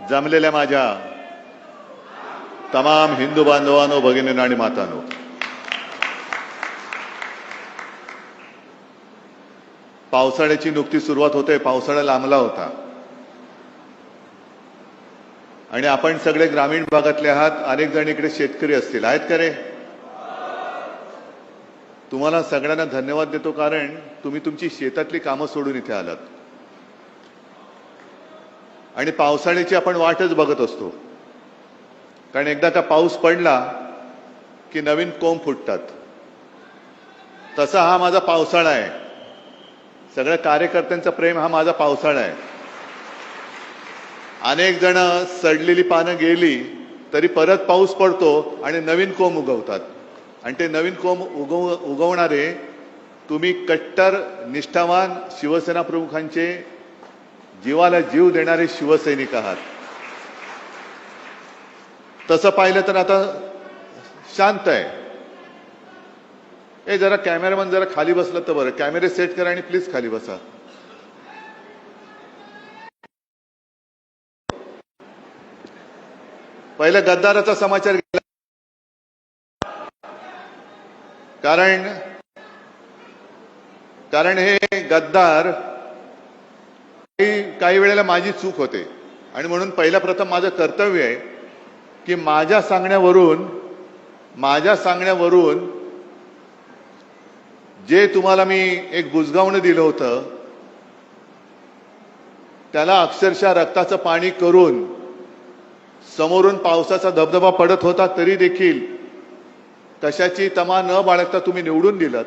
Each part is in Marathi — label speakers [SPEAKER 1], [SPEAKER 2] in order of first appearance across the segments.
[SPEAKER 1] जमलेल्या माझ्या तमाम हिंदू बांधवांनो, भगिनींनो आणि मातांनो, पावसाळ्याची नुकती सुरुवात होते. पावसाळा लांबला होता आणि आपण सगळे ग्रामीण भागातले आहात. अनेक जण इकडे शेतकरी असतील, आहेत का रे? तुम्हाला सगळ्यांना धन्यवाद देतो, कारण तुम्ही तुमची शेतातली कामं सोडून इथे आलात आणि पावसाळ्याची आपण वाटच बघत असतो. कारण एकदा का पाऊस पडला की नवीन कोंब फुटतात. तसा हा माझा पावसाळा आहे. सगळ्या कार्यकर्त्यांचं प्रेम हा माझा पावसाळा आहे. अनेक जण सडलेली पानं गेली तरी परत पाऊस पडतो आणि नवीन कोंब उगवतात. आणि ते नवीन कोंब उगवणारे तुम्ही कट्टर निष्ठावान शिवसेना प्रमुखांचे जीवाला जीव देणारे शिवसैनिक आहात. तसं पाहिलं तर आता शांत आहे. जरा कॅमेरामन जरा खाली बसलं तर बरं. कॅमेरे सेट करा आणि प्लीज खाली बसा. पहिला गद्दाराचा समाचार गेला, कारण हे गद्दार काही वेळेला माझी चूक होते आणि म्हणून पहिला प्रथम माझं कर्तव्य आहे की माझ्या सांगण्यावरून जे तुम्हाला मी एक बुजगावणं दिलं होतं त्याला अक्षरशः रक्ताचं पाणी करून समोरून पावसाचा धबधबा पडत होता तरी देखील कशाची तमा न बाळगता तुम्ही निवडून दिलात.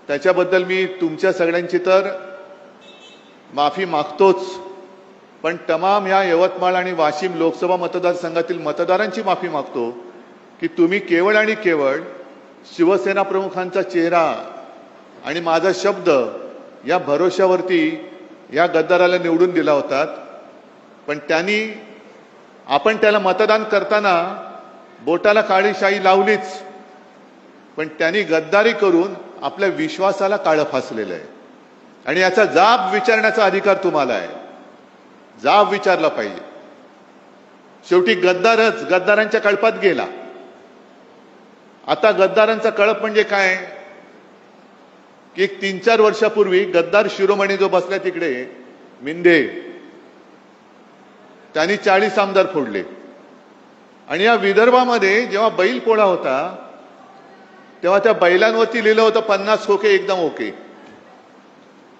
[SPEAKER 1] त्याच्याबद्दल मी तुमच्या सगळ्यांची तर माफी मागतोच, पण तमाम या यवतमाळ आणि वाशिम लोकसभा मतदारसंघातील मतदारांची माफी मागतो की तुम्ही केवळ आणि केवळ शिवसेना प्रमुखांचा चेहरा आणि माझा शब्द या भरोश्यावरती या गद्दाराला निवडून दिला होता. पण आपण त्याला मतदान करताना बोटाला काळी शाई लावलीच, पण त्यांनी गद्दारी करून आपल्या विश्वासाला काळं फासलेलं आहे आणि याचा जाब विचारण्याचा अधिकार तुम्हाला आहे. जाब विचारला पाहिजे. शेवटी गद्दारांच्या कळपात गेला. आता गद्दारांचा कळप म्हणजे काय की 3-4 वर्षापूर्वी गद्दार शिरोमणी जो बसला तिकडे मिंदे, त्यांनी 40 आमदार फोडले. आणि या विदर्भामध्ये जेव्हा बैल पोळा होता तेव्हा त्या बैलांवरती लिहिलं होतं 50 खोके एकदम ओके.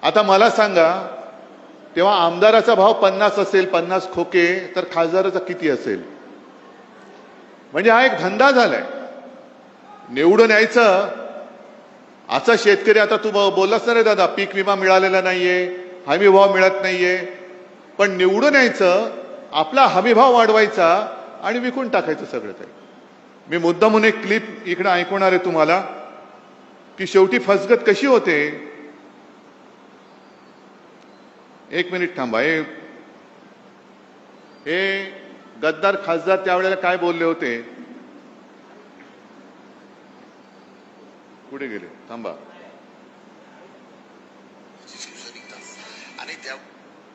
[SPEAKER 1] आता मला सांगा, तेव्हा आमदाराचा भाव 50 असेल, 50 खोके, तर खासदाराचा किती असेल? म्हणजे हा एक धंदा झालाय. निवडून यायचं. असा शेतकरी, आता तू बोललास ना रे दादा, पीक विमा मिळालेला नाहीये, हमी भाव मिळत नाहीये, पण निवडून यायचं, आपला हमी भाव वाढवायचा आणि विकून टाकायचं सगळं काही. मी मुद्दामून एक क्लिप इकडे ऐकवणार आहे तुम्हाला की शेवटी फसगत कशी होते. एक मिनिट थांबा. हे गद्दार खासदार त्यावेळेला काय बोलले होते, कुठे गेले? थांबा.
[SPEAKER 2] आणि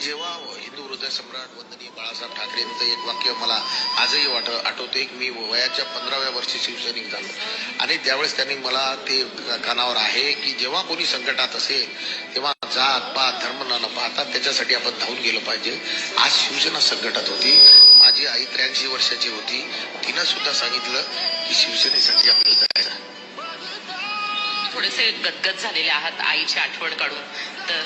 [SPEAKER 2] जेव्हा हिंदू हृदय सम्राट वंदनीय बाळासाहेब ठाकरेंचं एक वाक्य मला आजही आठवते की मी वयाच्या 15व्या वर्षी शिवसैनिक झालो आणि त्यावेळेस त्यांनी मला ते कानावर आहे की जेव्हा कोणी संकटात असेल तेव्हा जात पात धर्म न पाहता त्याच्यासाठी आपण धावून गेलं पाहिजे. आज शिवसेना संकटात होती. माझी आई 83 वर्षाची होती. तिनं सुद्धा सांगितलं की शिवसेनेसाठी आपल्याला जायचं.
[SPEAKER 3] थोडेसे गदगद झालेले आहात आईची आठवण काढून. तर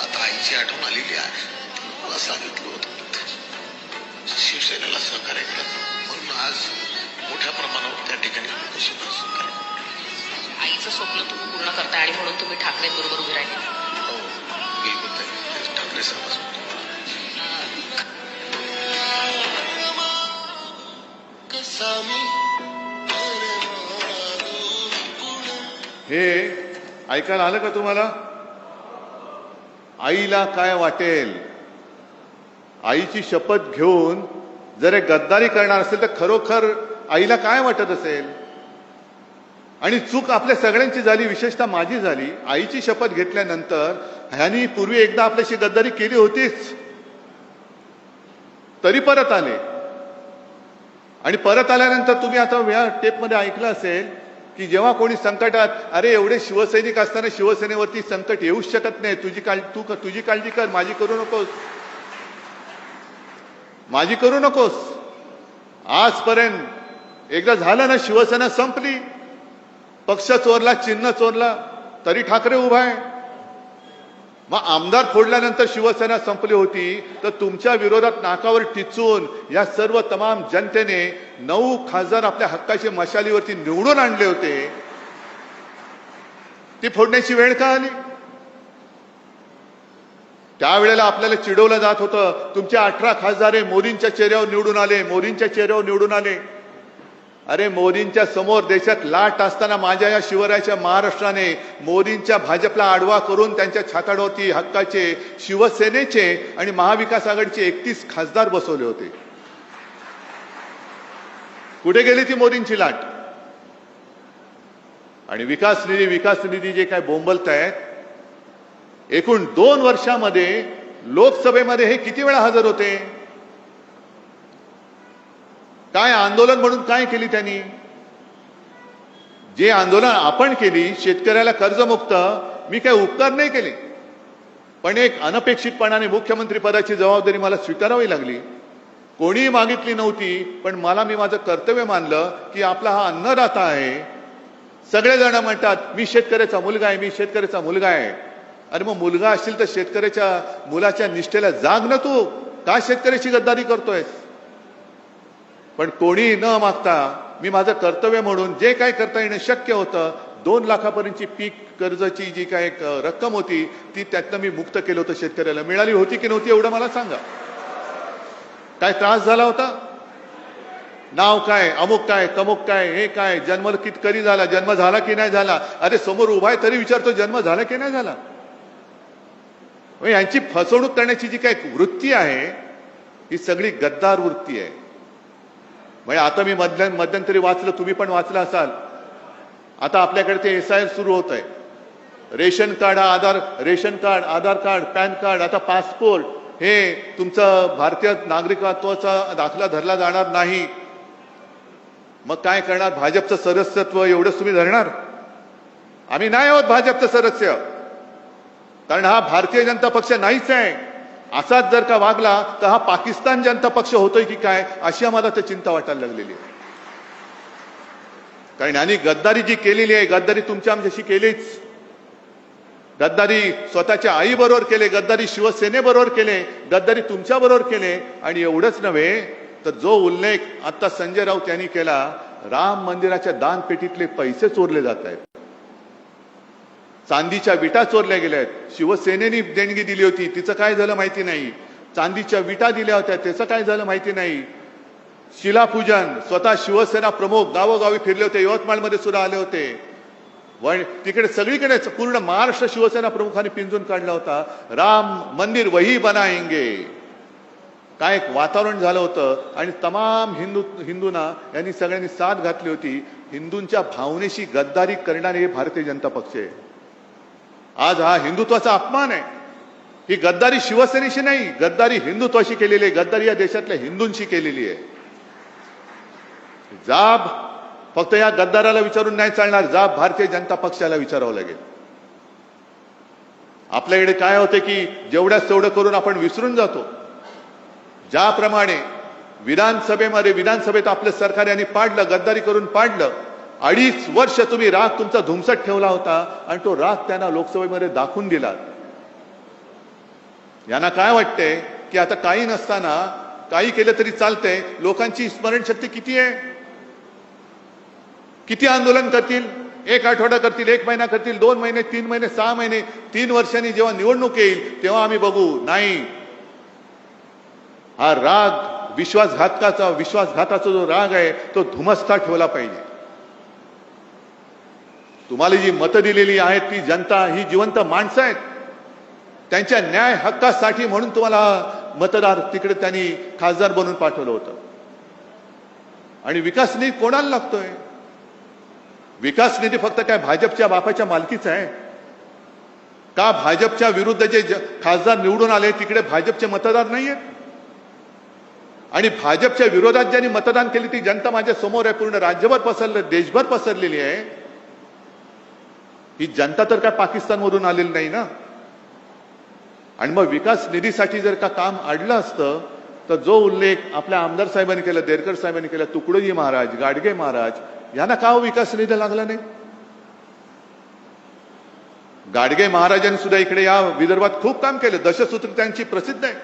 [SPEAKER 2] आता आईची आठवण आलेली आहे. मला सांगितलं होतं शिवसेनेला सहकार्य केलं म्हणून आज मोठ्या प्रमाणावर त्या ठिकाणी
[SPEAKER 3] आईचं स्वप्न तुम्ही पूर्ण करताय आणि म्हणून तुम्ही ठाकरेंबरोबर उभे राहिले.
[SPEAKER 2] हो, बिलकुल ठाकरे साहेब.
[SPEAKER 1] हे ऐकायला आलं का तुम्हाला? आईला काय वाटेल? आईची शपथ घेऊन जर गद्दारी करणार असेल तर खरोखर आईला काय वाटत असेल? आणि चूक आपल्या सगळ्यांची झाली, विशेषतः माझी झाली. आईची शपथ घेतल्यानंतर ह्यांनी पूर्वी एकदा आपल्याशी गद्दारी केली होतीच. तरी परत आले. आणि परत आल्यानंतर तुम्ही आता या टेपमध्ये ऐकलं असेल की जेव्हा कोणी संकटात, अरे एवढे शिवसैनिक असताना शिवसेनेवरती संकट येऊच शकत नाही, तुझी काळजी कर, माझी करू नकोस, माझी करू नकोस. आजपर्यंत एकदा झालं ना, शिवसेना संपली, पक्ष चोरला, चिन्ह चोरला, तरी ठाकरे उभा आहे. मग आमदार फोडल्यानंतर शिवसेना संपली होती, तर तुमच्या विरोधात नाकावर टिचून या सर्व तमाम जनतेने 9 खासदार आपल्या हक्काच्या मशालीवरती निवडून आणले होते. ती फोडण्याची वेळ का आली? त्यावेळेला आपल्याला चिडवलं जात होतं, तुमचे 18 खासदार मोदींच्या चेहऱ्यावर निवडून आले, मोदींच्या चेहऱ्यावर निवडून आले. अरे मोदींच्या समोर देशात लाट असताना माझ्या या शिवरायाच्या महाराष्ट्राने मोदींच्या भाजपला आडवा करून त्यांच्या छाताडावरती हक्काचे शिवसेनेचे आणि महाविकास आघाडीचे 31 खासदार बसवले होते. कुठे गेली ती मोदींची लाट? आणि विकास निधी जे काय बोंबलतायत, एकूण 2 वर्षामध्ये लोकसभेमध्ये हे किती वेळा हजर होते? काय आंदोलन म्हणून काय केली त्यांनी? जे आंदोलन आपण केली, शेतकऱ्याला कर्जमुक्त, मी काय उपकार नाही केले, पण एक अनपेक्षितपणाने मुख्यमंत्री पदाची जबाबदारी मला स्वीकारावी लागली. कोणीही मागितली नव्हती, पण मी माझं कर्तव्य मानलं की आपला हा अन्नदाता आहे. सगळेजण म्हणतात मी शेतकऱ्याचा मुलगा आहे, मी शेतकऱ्याचा मुलगा आहे. अरे मग मुलगा असेल तर शेतकऱ्याच्या मुलाच्या निष्ठेला जाग ना, तू का शेतकऱ्याची गद्दारी करतोयस? पण कोणी न मागता मी माझं कर्तव्य म्हणून जे काय करता येणं शक्य होतं, 2 लाखापर्यंतची पीक कर्जाची जी काय रक्कम होती ती त्यातनं मी मुक्त केलं होतं. शेतकऱ्याला मिळाली होती की नव्हती एवढं मला सांगा. काय त्रास झाला होता? नाव काय, अमुक काय, तमुक काय, हे काय, जन्म कधी झाला, जन्म झाला की नाही झाला? अरे समोर उभा आहे तरी विचारतो जन्म झाला की नाही झाला. यांची फसवणूक करण्याची जी काय वृत्ती आहे ही सगळी गद्दार वृत्ती आहे. म्हणजे आता मी मध्यंतरी वाचलं, तुम्ही पण वाचलं असाल, आता आपल्याकडे ते SIR सुरू होत आहे. रेशन कार्ड, आधार कार्ड, पॅन कार्ड, आता पासपोर्ट, हे तुमचं भारतीय नागरिकत्वाचा दाखला धरला जाणार नाही. मग काय करणार? भाजपचं सदस्यत्व एवढंच तुम्ही धरणार? आम्ही नाही आहोत भाजपचं सदस्य, कारण हा भारतीय जनता पक्ष नाहीच आहे. असाच जर का वागला तर हा पाकिस्तान जनता पक्ष होतोय की काय, अशी आम्हाला तर चिंता वाटायला लागलेली आहे. कारण यांनी गद्दारी जी केलेली आहे, गद्दारी तुमच्या आमच्याशी केलीच. गद्दारी स्वतःच्या आई बरोबर केले, गद्दारी शिवसेनेबरोबर केले, गद्दारी तुमच्या बरोबर केले. आणि एवढंच नव्हे तर जो उल्लेख आता संजय राऊत यांनी केला, राम मंदिराच्या दानपेटीतले पैसे चोरले जात आहेत, चांदीच्या विटा चोरल्या गेल्या आहेत. शिवसेनेने देणगी दिली होती, तिचं काय झालं माहिती नाही. चांदीच्या विटा दिल्या होत्या, त्याचं काय झालं माहिती नाही. शिलापूजन, स्वतः शिवसेना प्रमुख गावोगावी फिरले होते, यवतमाळमध्ये सुद्धा आले होते. तिकडे सगळीकडे पूर्ण महाराष्ट्र शिवसेना प्रमुखांनी पिंजून काढला होता. राम मंदिर वही बनाएंगे, काय एक वातावरण झालं होतं. आणि तमाम हिंदूंना यांनी सगळ्यांनी साथ घातली होती. हिंदूंच्या भावनेशी गद्दारी करणारे हे भारतीय जनता पक्ष आहे. आज हा हिंदुत्वाचा अपमान आहे. ही गद्दारी शिवसेनेशी नाही, गद्दारी हिंदुत्वाशी केलेली आहे, गद्दारी या देशातल्या हिंदूंशी केलेली आहे. जाब फक्त या गद्दाराला विचारून नाही चालणार, जाब भारतीय जनता पक्षाला विचारावं लागेल. आपल्याकडे काय होते की जेवढ्याच तेवढं करून आपण विसरून जातो. ज्याप्रमाणे विधानसभेत आपलं सरकार यांनी पाडलं, गद्दारी करून पाडलं. 2.5 वर्ष तुम्ही राग तुमचा धुमसट ठेवला होता आणि तो राग त्यांना लोकसभेमध्ये दाखवून दिला. यांना काय वाटतंय की आता काही नसताना काही केलं तरी चालतंय. लोकांची स्मरणशक्ती किती आहे? किती आंदोलन करतील? 1 आठवडा करतील, 1 महिना करतील, 2 महिने, 3 महिने, 6 महिने, 3 वर्षांनी जेव्हा निवडणूक येईल तेव्हा आम्ही बघू. नाही, हा राग विश्वासघाताचा जो राग आहे तो धुमसता ठेवला पाहिजे. तुम्हाला जी मतं दिलेली आहेत ती जनता, ही जिवंत माणसं आहेत. त्यांच्या न्याय हक्कासाठी म्हणून तुम्हाला मतदार तिकडे त्यांनी खासदार बनवून पाठवलं होतं. आणि विकास निधी कोणाला लागतोय? विकास निधी फक्त काय भाजपच्या बापाच्या मालकीचा आहे का? भाजपच्या विरुद्ध जे खासदार निवडून आले तिकडे भाजपचे मतदार नाहीयेत? आणि भाजपच्या विरोधात ज्यांनी मतदान केली ती जनता माझ्या समोर आहे, पूर्ण राज्यभर पसरलं, देशभर पसरलेली आहे. ही जनता तर काय पाकिस्तानमधून आलेली नाही ना. आणि मग विकास निधीसाठी जर का काम अडलं असतं तर जो उल्लेख आपल्या आमदार साहेबांनी केला, देरकर साहेबांनी केला, तुकडोजी महाराज, गाडगे महाराज यांना का विकास निधी लागला नाही? गाडगे महाराजांनी सुद्धा इकडे या विदर्भात खूप काम केलं. दशसूत्र त्यांची प्रसिद्ध आहे.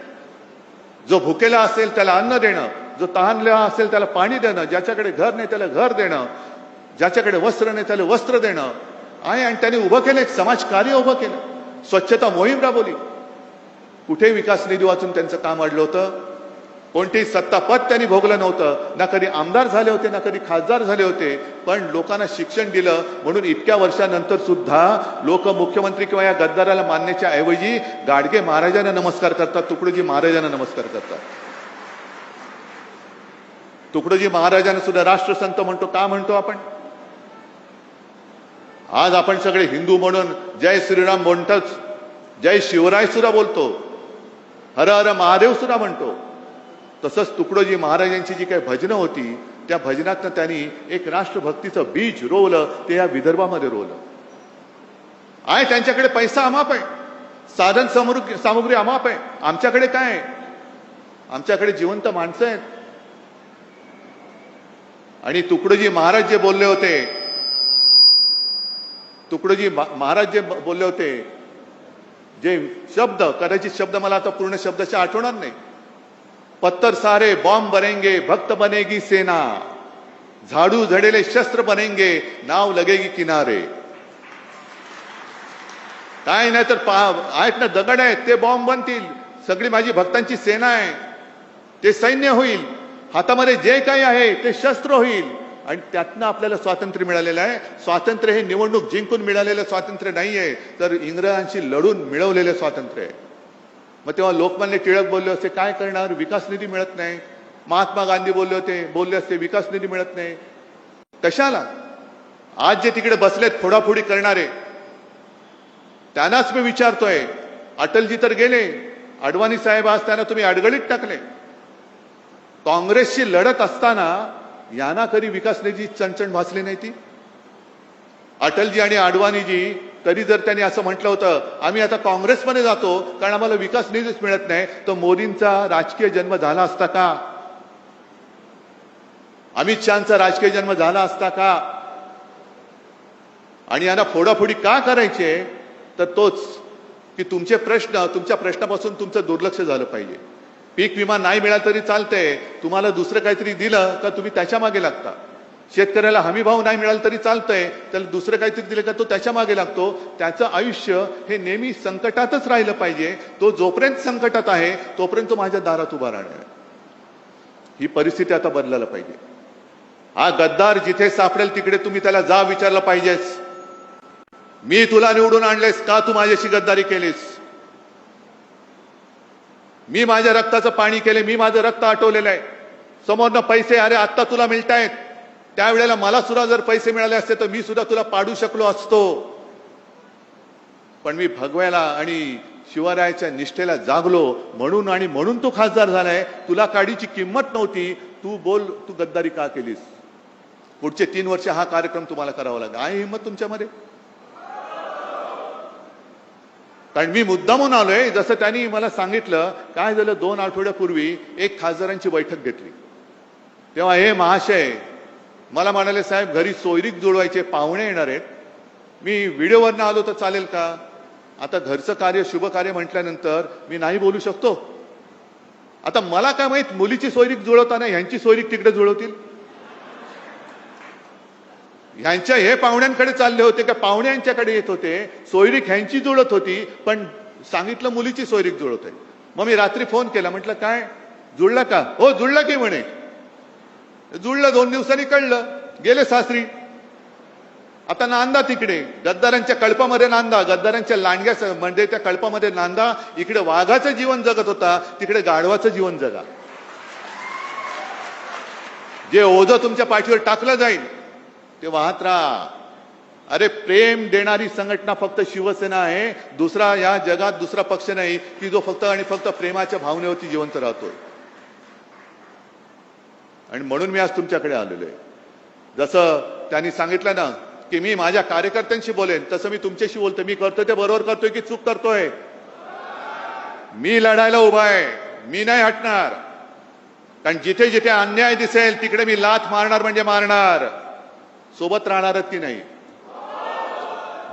[SPEAKER 1] जो भुकेला असेल त्याला अन्न देणं, जो तहानलेला असेल त्याला पाणी देणं, ज्याच्याकडे घर नाही त्याला घर देणं, ज्याच्याकडे वस्त्र नाही त्याला वस्त्र देणं आहे. आणि त्यांनी उभं केलं, एक समाजकार्य उभं केलं, स्वच्छता मोहीम राबवली. कुठे विकास निधी वाचून त्यांचं काम अडलं होतं? कोणतेही सत्तापद त्यांनी भोगलं नव्हतं. ना कधी आमदार झाले होते, ना कधी खासदार झाले होते. पण लोकांना शिक्षण दिलं म्हणून इतक्या वर्षानंतर सुद्धा लोक मुख्यमंत्री किंवा या गद्दाराला मानण्याच्या ऐवजी गाडगे महाराजांना नमस्कार करतात, तुकडोजी महाराजांना नमस्कार करतात. तुकडोजी महाराजांना सुद्धा राष्ट्रसंत म्हणतो. का म्हणतो आपण? आज आपण सगळे हिंदू म्हणून जय श्रीराम म्हणतोच, जय शिवराय सुद्धा बोलतो, हर हर महादेव सुद्धा म्हणतो. तसंच तुकडोजी महाराजांची जी काही भजनं होती त्या भजनातनं त्यांनी एक राष्ट्रभक्तीचं बीज रोवलं, ते या विदर्भामध्ये रोवलं आहे. त्यांच्याकडे पैसा अमाप आहे, साधन सामुग्री अमाप आहे. आमच्याकडे काय आहे? आमच्याकडे जिवंत माणसं आहेत. आणि तुकडोजी महाराज जे बोलले होते, तुकडोजी महाराज जे बोलले होते, जे शब्द, कदाचित शब्द मला आता पूर्ण शब्दाच्या आठवणार नाही, पत्थर सारे बॉम्ब बनेंगे, भक्त बनेगी सेना, झाडू झडेले शस्त्र बनेंगे, नाव लगेगी किनारे. काय नाही तर आहेत ना दगड आहेत, ते बॉम्ब बनतील. सगळी माझी भक्तांची सेना आहे, ते सैन्य होईल. हातामध्ये जे काही आहे ते शस्त्र होईल. आणि त्यातनं आपल्याला स्वातंत्र्य मिळालेलं आहे. स्वातंत्र्य हे निवडणूक जिंकून मिळालेलं स्वातंत्र्य नाहीये, तर इंग्रजांशी लढून मिळवलेलं स्वातंत्र्य आहे. मग तेव्हा लोकमान्य टिळक बोलले असते, काय करणार, विकास निधी मिळत नाही. महात्मा गांधी बोलले असते विकास निधी मिळत नाही. कशाला? आज जे तिकडे बसलेत फोडाफोडी करणारे, त्यांनाच मी विचारतोय. अटलजी तर गेले, अडवाणी साहेब आज त्यांना तुम्ही अडगळीत टाकले. काँग्रेसशी लढत असताना यांना कधी विकास निधी चणचण भासली नाही ती? अटलजी आणि अडवाणीजी तरी जर त्यांनी असं म्हटलं होतं आम्ही आता काँग्रेसमध्ये जातो कारण आम्हाला विकास निधीच मिळत नाही, तर मोदींचा राजकीय जन्म झाला असता का? अमित शहाचा राजकीय जन्म झाला असता का? आणि यांना फोडाफोडी का करायचे? तर तोच की तुमचे प्रश्न, तुमच्या प्रश्नापासून तुमचं दुर्लक्ष झालं पाहिजे. पीक विमा नाही मिळाला तरी चालतंय, तुम्हाला दुसरं काहीतरी दिलं का तुम्ही त्याच्या मागे लागता. शेतकऱ्याला हमी भाव नाही मिळाला तरी चालतंय, त्याला दुसरं काहीतरी दिलं का तो त्याच्या मागे लागतो. त्याचं आयुष्य हे नेहमी संकटातच राहिलं पाहिजे. तो जोपर्यंत संकटात आहे तोपर्यंत तो माझ्या दारात उभा राहणार. ही परिस्थिती आता बदलायला पाहिजे. हा गद्दार जिथे सापडेल तिकडे तुम्ही त्याला जा विचारलं पाहिजेस, मी तुला निवडून आणलेस का, तू माझ्याशी गद्दारी केलीस? मी माझ्या रक्ताचं पाणी केले, मी माझं रक्त आटवलेलं आहे. समोरनं पैसे अरे आत्ता तुला मिळतायत, त्यावेळेला मला सुद्धा जर पैसे मिळाले असते तर मी सुद्धा तुला पाडू शकलो असतो. पण मी भगव्याला आणि शिवरायाच्या निष्ठेला जागलो म्हणून, आणि म्हणून तू खासदार झालाय. तुला काडीची किंमत नव्हती, तू बोल तू गद्दारी का केलीस? पुढचे 3 वर्ष हा कार्यक्रम तुम्हाला करावा लागेल. आहे हिंमत तुमच्यामध्ये? कारण मी मुद्दामून आलोय. जसं त्यांनी मला सांगितलं, काय झालं 2 आठवड्यापूर्वी एक खासदारांची बैठक घेतली, तेव्हा हे महाशय मला म्हणाले साहेब घरी सोयरीक जुळवायचे, पाहुणे येणार आहेत. मी व्हिडिओवरनं आलो तर चालेल का? आता घरचं कार्य शुभ कार्य म्हटल्यानंतर मी नाही बोलू शकतो. आता मला काय माहित मुलीची सोयरीक जुळवताना ह्यांची सोयरीक तिकडे जुळवतील. ह्यांच्या हे पाहुण्यांकडे चालले होते का पाहुणे यांच्याकडे येत होते? सोयरीक ह्यांची जुळत होती, पण सांगितलं मुलीची सोयरीक जुळत आहे. मग मी रात्री फोन केला, म्हटलं काय जुळला का? हो जुळला की म्हणे. जुळलं, 2 दिवसांनी कळलं, गेले सासरी. आता नांदा तिकडे गद्दारांच्या कळपामध्ये नांदा, गद्दारांच्या लांडग्या म्हणजे त्या कळपामध्ये नांदा. इकडे वाघाचं जीवन जगत होता, तिकडे गाढवाचं जीवन जगा. जे ओझं तुमच्या पाठीवर टाकलं जाईल ते वाहत राहा. अरे प्रेम देणारी संघटना फक्त शिवसेना आहे. दुसरा या जगात दुसरा पक्ष नाही की जो फक्त आणि फक्त प्रेमाच्या भावनेवरती जिवंत राहतोय. आणि म्हणून मी आज तुमच्याकडे आलेलो आहे. जसं त्यांनी सांगितलं ना की मी माझ्या कार्यकर्त्यांशी बोलेन, तसं मी तुमच्याशी बोलतो. मी करतोय ते बरोबर करतोय की चूक करतोय? मी लढायला उभा आहे, मी नाही हटणार. कारण जिथे जिथे अन्याय दिसेल तिकडे मी लाथ मारणार म्हणजे मारणार. सोबत राहणारच की नाही?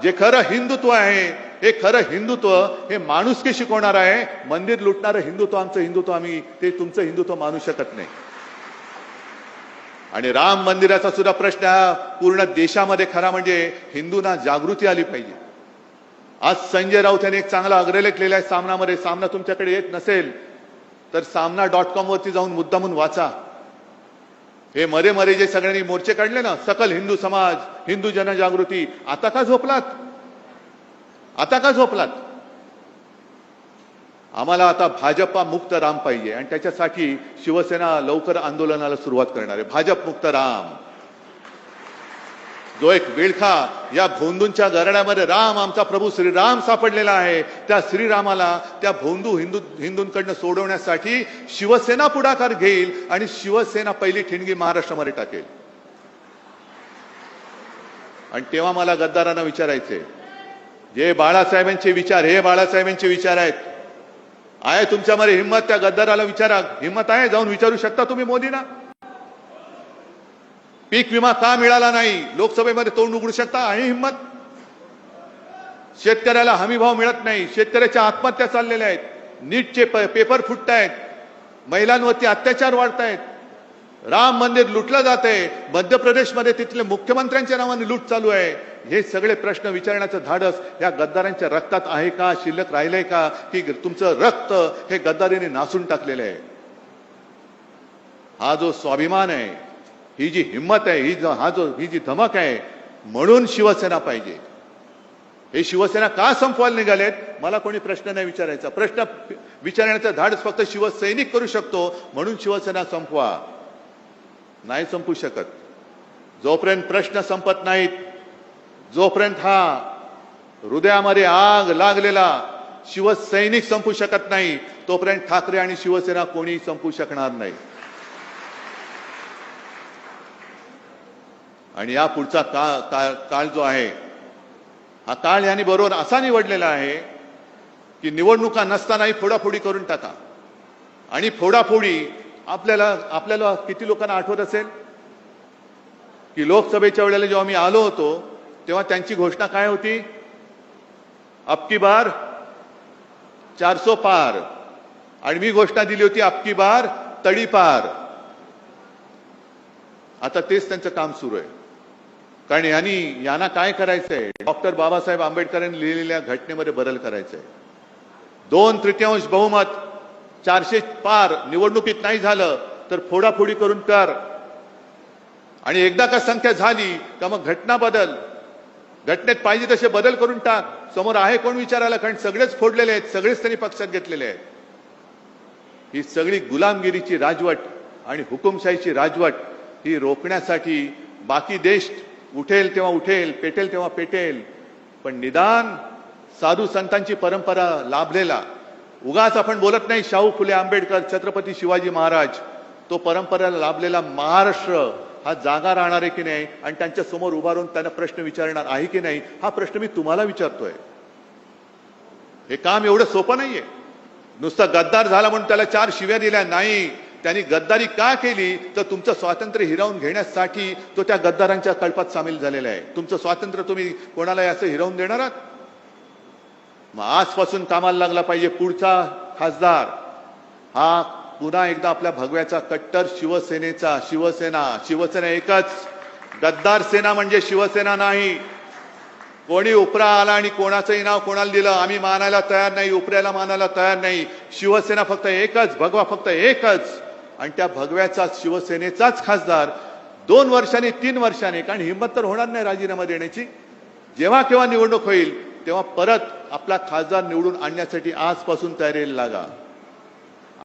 [SPEAKER 1] जे खरं हिंदुत्व आहे, हे खरं हिंदुत्व हे माणुसकी शिकवणार आहे. मंदिर लुटणारं हिंदुत्व आमचं हिंदुत्व आम्ही ते तुमचं हिंदुत्व मानू शकत नाही. आणि राम मंदिराचा सुद्धा प्रश्न हा पूर्ण देशामध्ये खरा म्हणजे हिंदूंना जागृती आली पाहिजे. आज संजय राऊत यांनी एक चांगला अग्रलेख लिहिलाय सामनामध्ये. सामना तुमच्याकडे येत नसेल तर सामना.com वरती जाऊन मुद्दामून वाचा. हे मरे मरे जे सगळ्यांनी मोर्चे काढले ना, सकल हिंदू समाज, हिंदू जनजागृती, आता का झोपलात? आता का झोपलात? आम्हाला आता भाजपा मुक्त राम पाहिजे आणि त्याच्यासाठी शिवसेना लवकर आंदोलनाला सुरुवात करणार आहे. भाजप मुक्त राम, जो एक विळखा या भोंदूंच्या घराण्यामध्ये राम आमचा प्रभू श्रीराम सापडलेला आहे, त्या श्रीरामाला त्या भोंदू हिंदूंकडनं सोडवण्यासाठी शिवसेना पुढाकार घेईल आणि शिवसेना पहिली ठिणगी महाराष्ट्रामध्ये टाकेल. आणि तेव्हा मला गद्दारांना विचारायचे, जे बाळासाहेबांचे विचार हे बाळासाहेबांचे विचार आहेत, आहे तुमच्यामध्ये हिंमत? त्या गद्दाराला विचारा, हिंमत आहे? जाऊन विचारू शकता तुम्ही मोदींना. पीक विमा का मिळाला नाही लोकसभेमध्ये तोंड उघडू शकता? आहे हिंमत? शेतकऱ्याला हमी भाव मिळत नाही, शेतकऱ्याच्या आत्महत्या चाललेल्या आहेत, नीटचे पेपर फुटतायत, महिलांवरती अत्याचार वाढतायत, राम मंदिर लुटलं जातंय, मध्य प्रदेशमध्ये तिथले मुख्यमंत्र्यांच्या नावाने लूट चालू आहे. हे सगळे प्रश्न विचारण्याचं धाडस या गद्दारांच्या रक्तात आहे का, शिल्लक राहिलंय का, की तुमचं रक्त हे गद्दारीने नासून टाकलेलं आहे? हा जो स्वाभिमान आहे, ही जी हिंमत आहे, ही जी धमक आहे, म्हणून शिवसेना पाहिजे. हे शिवसेना का संपवायला निघालेत? मला कोणी प्रश्न नाही विचारायचा. प्रश्न विचारण्याचं धाडस फक्त शिवसैनिक करू शकतो. म्हणून शिवसेना संपवा. नाही संपू शकत. जोपर्यंत प्रश्न संपत नाहीत, जोपर्यंत हा हृदयामध्ये आग लागलेला शिवसैनिक संपू शकत नाही, तोपर्यंत ठाकरे आणि शिवसेना कोणी संपू शकणार नाही. आणि या पुढचा काळ जो आहे, हा काळ यांनी बरोबर असा निवडलेला आहे की निवडणुका नसतानाही फोडाफोडी करून टाका. आणि फोडाफोडी आपल्याला किती लोकांना आठवत असेल की लोकसभेच्या वेळेला जेव्हा मी आलो होतो तेव्हा त्यांची घोषणा काय होती? अबकी बार 400 पार. आणि मी घोषणा दिली होती अबकी बार तडीपार. आता तेच त्यांचं काम सुरू आहे. कारण यांना काय करायचंय? डॉक्टर बाबासाहेब आंबेडकरांनी लिहिलेल्या घटनेमध्ये बदल करायचंय. 2/3 बहुमत 400 पार निवडणुकीत नाही झालं तर फोडाफोडी करून कर. आणि एकदा का संख्या झाली का मग घटना बदल, घटनेत पाहिजे तसे बदल करून टाक. समोर आहे कोण विचारायला? कारण सगळेच फोडलेले आहेत, सगळेच त्यांनी पक्षात घेतलेले आहेत. ही सगळी गुलामगिरीची राजवट आणि हुकुमशाहीची राजवट ही रोखण्यासाठी बाकी देश उठेल तेव्हा उठेल, पेटेल तेव्हा पेटेल, पण निदान साधू संतांची परंपरा लाभलेला, उगाच आपण बोलत नाही शाहू फुले आंबेडकर, छत्रपती शिवाजी महाराज, तो परंपरेला लाभलेला महाराष्ट्र हा जागा राहणार आहे की नाही आणि त्यांच्या समोर उभारून त्यांना प्रश्न विचारणार आहे की नाही, हा प्रश्न मी तुम्हाला विचारतोय. हे काम एवढं सोपं नाहीये. नुसता गद्दार झाला म्हणून त्याला 4 शिव्या दिल्या नाही. त्यांनी गद्दारी का केली तर तुमचं स्वातंत्र्य हिरावून घेण्यासाठी तो त्या गद्दारांच्या कळपात सामील झालेला आहे. तुमचं स्वातंत्र्य तुम्ही कोणाला असं हिरावून देणार आहात? मग आजपासून कामाला लागला पाहिजे पुढचा खासदार हा पुन्हा एकदा आपल्या भगव्याचा कट्टर शिवसेना एकच. गद्दार सेना म्हणजे शिवसेना नाही. कोणी उपरा आला आणि कोणाचंही नाव कोणाला दिलं आम्ही मानायला तयार नाही, उपऱ्याला मानायला तयार नाही. शिवसेना फक्त एकच, भगवा फक्त एकच. आणि त्या भगव्याचा शिवसेनेचाच खासदार 2 वर्षांनी 3 वर्षांनी, कारण हिंमत तर होणार नाही राजीनामा देण्याची, जेव्हा केव्हा निवडणूक होईल तेव्हा परत आपला खासदार निवडून आणण्यासाठी आजपासून तयारीला लागा.